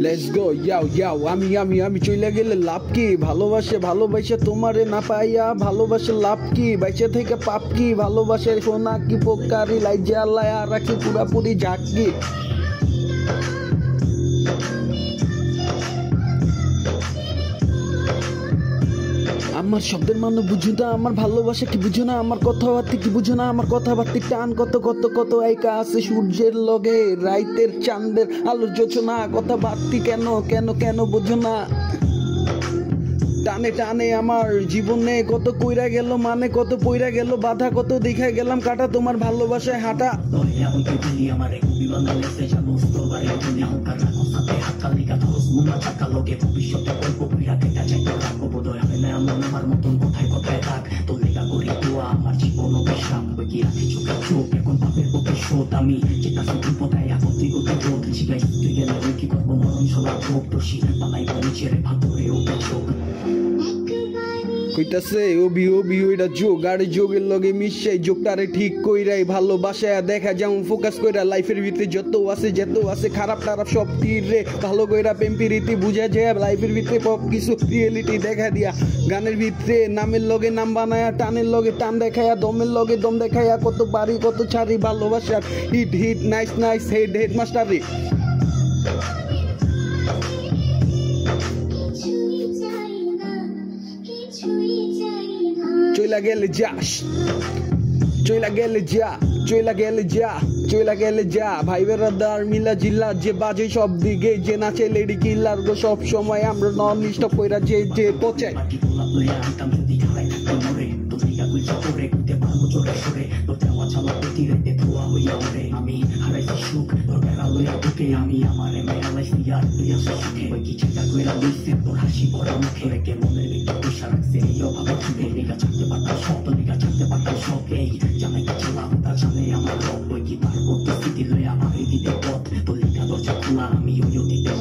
let's go ইয়াও ইয়াও আমি চইলা গেলে লাভ কি ভালোবাসে তোমারে না পাইয়া ভালোবাসে লাভ কি বাইচে থেকে পাপ কি ভালোবাসে সোনা কি পোকারি লাইজা লায়া রাখি পুরাপুরি ঝাঁকি আমার শব্দের মানে বুঝো না আমার ভালোবাসা কি বুঝো না আমার কথাবার্তা কি বুঝো না আমার কথাবার্তা টান কত কত কত আইকা আছে সূর্যের লগে রাইতের চাঁদের আলোর যোচনা কথাবার্তা কেন কেন কেন বুঝো না টানে টানে আমার জীবনে কত কইরা গেল মানে কত পইরা গেল বাধা কত দেখা গেলাম কাটা তোমার ভালোবাসায় হাঁটা আমার মতন কোথায় কোথায় থাক তোর লেগা করি দোয়া আমার জীবন অভিশাপ কি রাখি চোখে চোখ এখন পাপের প্রতিশোধ আমি যেটা শুধু কোথায় আপত্তি করতে চোখ শিখাই তুই গেলে কি করবো মরণ সবার চোখ দোষী পালাই করে ছেড়ে ভাতরে ওকে চোখ কইতাছে ওবি ওইটা যোগ আর যোগের লগে মিশাই যোগটারে ঠিক কইরাই ভালোবাসায় দেখা যেমন ফোকাস কইরা লাইফের ভিতরে যত আছে খারাপ টারাপ সব রে ভালো কইরা প্রেম প্রীতি বুঝা যায় লাইফের ভিতরে সব কিছু রিয়েলিটি দেখা দিয়া গানের ভিতরে নামের লগে নাম বানায়া টানের লগে টান দেখায়া দমের লগে দম দেখায়া কত বাড়ি কত ছাড়ি ভালোবাসার হিট নাইস হেড মাস্টারি চইলা গেলে যা ভাই বেরাদার মিলা জিল্লা যে বাজে সব দিকে যে নাচে লেডি কিলার গো সব সময় আমরা নন স্টপ কইরা যে পচাই আমি হারাইছি সুখ আমি আমার তোর হাসি ভরা মুখে রেখে মনের ভিতরে পয়সা রাখছে এই অভাবে ছুটে লেগা ছাড়তে পারতাম সব এই জানাই কি চালা তার জানে আমার রব ওই কি পার পরিস্থিতি লয়ে আমার দিতে পথ তোর লেখা দরজা খোলা আমি ওই দিতে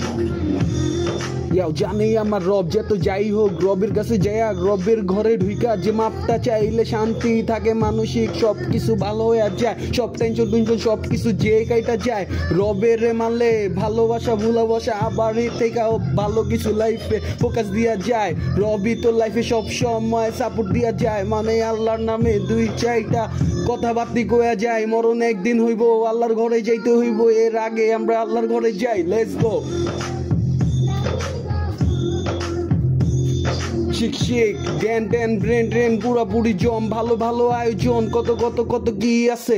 ইয়াও জানে আমার রব যত যাই হোক রবের কাছে যায় রবের ঘরে ঢুইকা যে মাপটা চাইলে শান্তি থাকে মানসিক সব কিছু ভালো হয়ে যায় সব টেনশন সব কিছু যে কাইটা যায় রবের মানলে ভালোবাসা আবার থেকে ভালো কিছু লাইফে ফোকাস দিয়া যায় রবি তো লাইফে সব সময় সাপোর্ট দিয়া যায় মানে আল্লাহর নামে দুই চাইটা কথাবার্তা কয়া যায় মরণ একদিন হইব আল্লাহর ঘরে যাইতে হইব এর আগে আমরা আল্লাহর ঘরে যাই লেটস গো শিক ড্যান ব্রেন পুরাপুরি জম ভালো আয়োজন কত কি আছে